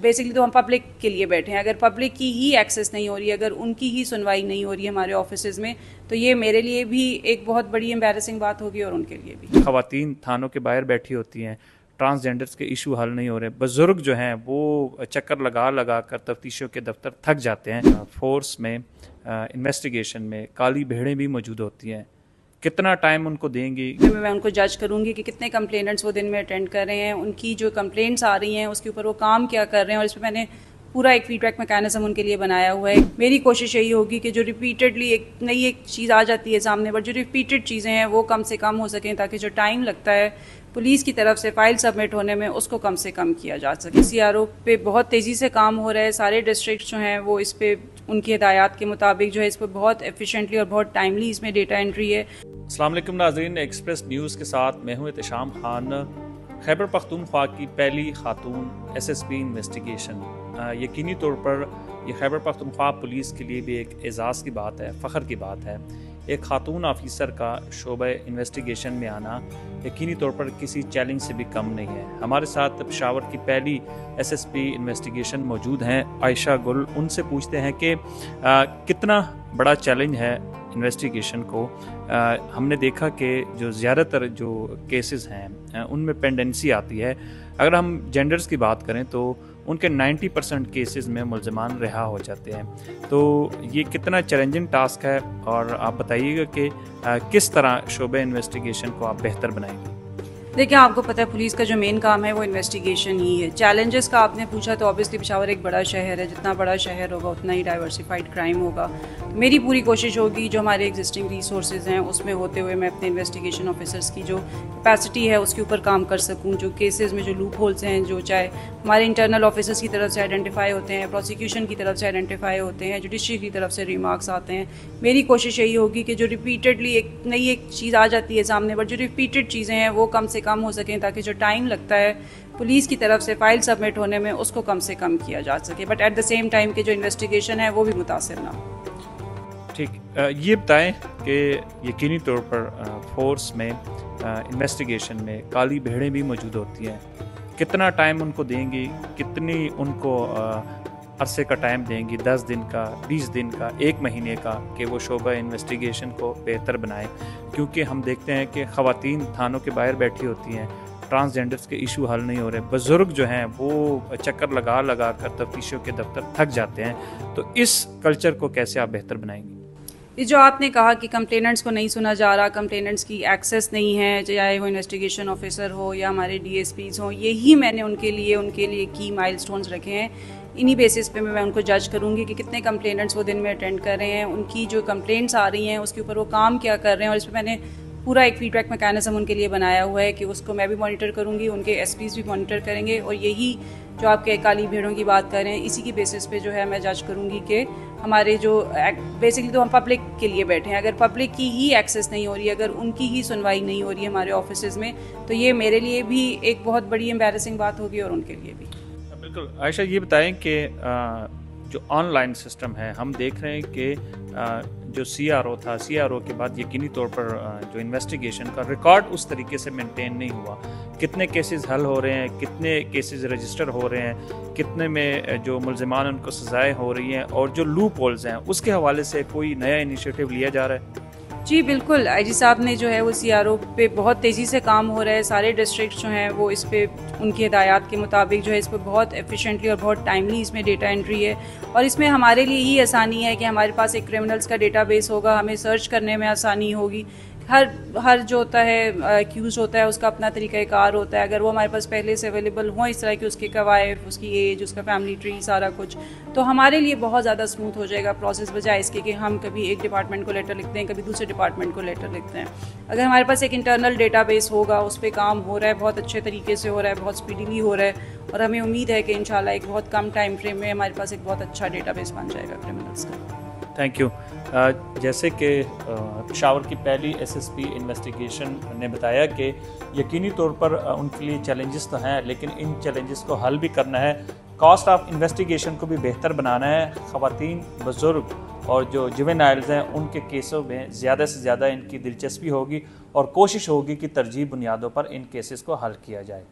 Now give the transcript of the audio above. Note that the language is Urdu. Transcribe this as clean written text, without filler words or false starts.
بیسکلی تو ہم پبلک کے لیے بیٹھے ہیں. اگر پبلک کی ہی ایکسیس نہیں ہو رہی ہے, اگر ان کی ہی سنوائی نہیں ہو رہی ہے ہمارے آفیسز میں, تو یہ میرے لیے بھی ایک بہت بڑی امبیرسنگ بات ہوگی اور ان کے لیے بھی. خواتین تھانوں کے باہر بیٹھی ہوتی ہیں, ٹرانسجینڈرز کے ایشو حل نہیں ہو رہے, بزرگ جو ہیں وہ چکر لگا لگا کر تفتیشوں کے دفتر تھک جاتے ہیں. فورس میں انویسٹیگیشن میں کالی بھیڑیں بھی موجود ہوتی ہیں, کتنا ٹائم ان کو دیں گی؟ میں ان کو جج کروں گی کہ کتنے کمپلینٹس وہ دن میں اٹینڈ کر رہے ہیں, ان کی جو کمپلینٹس آ رہی ہیں اس کے اوپر وہ کام کیا کر رہے ہیں, اور اس پہ میں نے پورا ایک فیڈ بیک میکینزم ان کے لیے بنایا ہوا ہے. میری کوشش یہی ہوگی کہ جو ریپیٹڈلی ایک نئی ایک چیز آ جاتی ہے سامنے پر, جو ریپیٹڈ چیزیں ہیں وہ کم سے کم ہو سکیں, تاکہ جو ٹائم لگتا ہے پولیس کی طرف سے فائل سبمٹ ہونے میں اس کو کم سے کم کیا جا سکے. سی آر او پہ بہت تیزی سے کام ہو رہا ہے, سارے ڈسٹرکٹ جو ہیں وہ اس پہ ان کی ہدایات کے مطابق جو ہے اس پہ بہت ایفیشینٹلی اور بہت ٹائملی اس میں ڈیٹا انٹری ہے. السلام علیکم ناظرین, ایکسپریس نیوز کے ساتھ میں ہوں احتشام خان. خیبر پختونخوا کی پہلی خاتون ایس ایس پی انویسٹیگیشن, یقینی طور پر یہ خیبر پختونخوا پولیس کے لیے بھی ایک اعزاز کی بات ہے, فخر کی بات ہے. ایک خاتون آفیسر کا شعبہ انویسٹیگیشن میں آنا یقینی طور پر کسی چیلنج سے بھی کم نہیں ہے. ہمارے ساتھ پشاور کی پہلی ایس ایس پی انویسٹیگیشن موجود ہیں, عائشہ گل. ان سے پوچھتے ہیں کہ کتنا بڑا چیلنج ہے انویسٹیگیشن کو. ہم نے دیکھا کہ جو زیادہ تر جو کیسز ہیں ان میں پینڈنسی آتی ہے. اگر ہم جینڈرز کی بات کریں تو ان کے 90% کیسز میں ملزمان رہا ہو جاتے ہیں. تو یہ کتنا چیلنجنگ ٹاسک ہے, اور آپ بتائیے گا کہ کس طرح شعبہ انویسٹیگیشن کو آپ بہتر بنائیں گے؟ دیکھیں, آپ کو پتہ ہے پولیس کا جو مین کام ہے وہ انویسٹیگیشن ہی ہے. چیلنجز کا آپ نے پوچھا تو obviously پشاور ایک بڑا شہر ہے, جتنا بڑا شہر ہوگا اتنا ہی ڈائیورسفائڈ کرائم ہوگا. میری پوری کوشش ہوگی جو ہمارے ایگزسٹنگ ریسورسز ہیں اس میں ہوتے ہوئے میں اپنے انویسٹیگیشن آفیسرس کی جو کیپیسٹی ہے اس کے اوپر کام کر سکوں. جو کیسز میں جو لوپ ہولز ہیں, جو چاہے ہمارے انٹرنل آفیسرس کی طرف سے آئیڈینٹیفائی ہوتے ہیں, پروسیکیوشن کی طرف سے آئیڈینٹیفائی ہوتے ہیں, جوڈیشری کی طرف سے ریمارکس آتے ہیں, میری کوشش یہی ہوگی کہ جو ریپیٹڈلی ایک نئی ایک چیز آ جاتی ہے سامنے پر, جو ریپیٹڈ چیزیں ہیں وہ کم سے کم ہو سکیں, تاکہ جو ٹائم لگتا ہے پولیس کی طرف سے فائل سبمٹ ہونے میں اس کو کم سے کم کیا جا سکے, but at the same time کہ جو انویسٹیگیشن ہے وہ بھی متاثر نہ ہو. ٹھیک, یہ بتائیں کہ یقینی طور پر فورس میں انویسٹیگیشن میں کالی بھیڑیں بھی موجود ہوتی ہیں, کتنا ٹائم ان کو دیں گی, کتنی ان کو عرصے کا ٹائم دیں گی, 10 دن کا, 20 دن کا, 1 مہینے کا, کہ وہ شعبہ انویسٹیگیشن کو بہتر بنائیں؟ کیونکہ ہم دیکھتے ہیں کہ خواتین تھانوں کے باہر بیٹھی ہوتی ہیں, ٹرانسجینڈرز کے ایشو حل نہیں ہو رہے, بزرگ جو ہیں وہ چکر لگا لگا کر تفتیشوں کے دفتر تھک جاتے ہیں. تو اس کلچر کو کیسے آپ بہتر بنائیں گے؟ یہ جو آپ نے کہا کہ کمپلیننٹس کو نہیں سنا جا رہا, کمپلیننٹس کی ایکسیس نہیں ہے, چاہے وہ انویسٹیگیشن آفیسر ہو یا ہمارے ڈی ایس پیز ہوں, یہی میں نے ان کے لیے کی مائل سٹونز رکھے ہیں. انہی بیسس پہ میں ان کو جج کروں گی کہ کتنے کمپلیننٹس وہ دن میں اٹینڈ کر رہے ہیں, ان کی جو کمپلینٹس آ رہی ہیں اس کے اوپر وہ کام کیا کر رہے ہیں, اور اس پہ میں نے پورا ایک فیڈ بیک میکینزم ان کے لیے بنایا ہوا ہے کہ اس کو میں بھی مانیٹر کروں گی, ان کے ایس پیز بھی مانیٹر کریں گے, اور یہی جو آپ کے کالی بھیڑوں کی بات کر رہے ہیں اسی کی بیسس پہ جو ہے میں جج کروں گی کہ ہمارے جو بیسکلی تو ہم پبلک کے لیے بیٹھے ہیں, اگر پبلک کی ہی ایکسیس نہیں ہو رہی ہے, اگر ان کی ہی سنوائی نہیں ہو رہی ہے ہمارے آفیسز میں, تو یہ میرے لیے بھی ایک بہت بڑی امبیرسنگ بات ہوگی اور ان کے لیے بھی. بالکل. عائشہ, یہ بتائیں کہ جو آن لائن سسٹم ہے, ہم دیکھ رہے ہیں کہ جو سی آر او تھا, سی آر او کے بعد یقینی طور پر جو انویسٹیگیشن کا ریکارڈ اس طریقے سے مینٹین نہیں ہوا. کتنے کیسز حل ہو رہے ہیں, کتنے کیسز رجسٹر ہو رہے ہیں, کتنے میں جو ملزمان ان کو سزائیں ہو رہی ہیں, اور جو لوپ ہولز ہیں اس کے حوالے سے کوئی نیا انیشیٹو لیا جا رہا ہے؟ جی بالکل, آئی جی صاحب نے جو ہے وہ سی آر او پہ بہت تیزی سے کام ہو رہا ہے. سارے ڈسٹرکٹ جو ہیں وہ اس پہ ان کی ہدایات کے مطابق جو ہے اس پہ بہت ایفیشینٹلی اور بہت ٹائملی اس میں ڈیٹا انٹری ہے, اور اس میں ہمارے لیے یہ آسانی ہے کہ ہمارے پاس ایک کرمنلز کا ڈیٹا بیس ہوگا, ہمیں سرچ کرنے میں آسانی ہوگی. ہر جو ہوتا ہے ایکیوز ہوتا ہے اس کا اپنا طریقہ کار ہوتا ہے, اگر وہ ہمارے پاس پہلے سے اویلیبل ہوں اس طرح کی اس کے کوائف, اس کی ایج, اس کا فیملی ٹری, سارا کچھ, تو ہمارے لیے بہت زیادہ اسموتھ ہو جائے گا پروسیس, بجائے اس کے کہ ہم کبھی ایک ڈپارٹمنٹ کو لیٹر لکھتے ہیں, کبھی دوسرے ڈپارٹمنٹ کو لیٹر لکھتے ہیں. اگر ہمارے پاس ایک انٹرنل ڈیٹا بیس ہوگا, اس پہ کام ہو رہا ہے, بہت اچھے طریقے سے ہو رہا ہے, بہت اسپیڈیلی ہو رہا ہے, اور ہمیں امید ہے کہ انشاءاللہ ایک بہت کم ٹائم فریم میں ہمارے پاس ایک بہت اچھا ڈیٹا بیس بن جائے گا کرمنلز کا. Thank you. جیسے کہ پشاور کی پہلی ایس ایس پی انویسٹیگیشن نے بتایا کہ یقینی طور پر ان کے لیے چیلنجز تو ہیں, لیکن ان چیلنجز کو حل بھی کرنا ہے, کاسٹ آف انویسٹیگیشن کو بھی بہتر بنانا ہے. خواتین, بزرگ اور جو جوینائلز ہیں ان کے کیسوں میں زیادہ سے زیادہ ان کی دلچسپی ہوگی, اور کوشش ہوگی کہ ترجیح بنیادوں پر ان کیسز کو حل کیا جائے.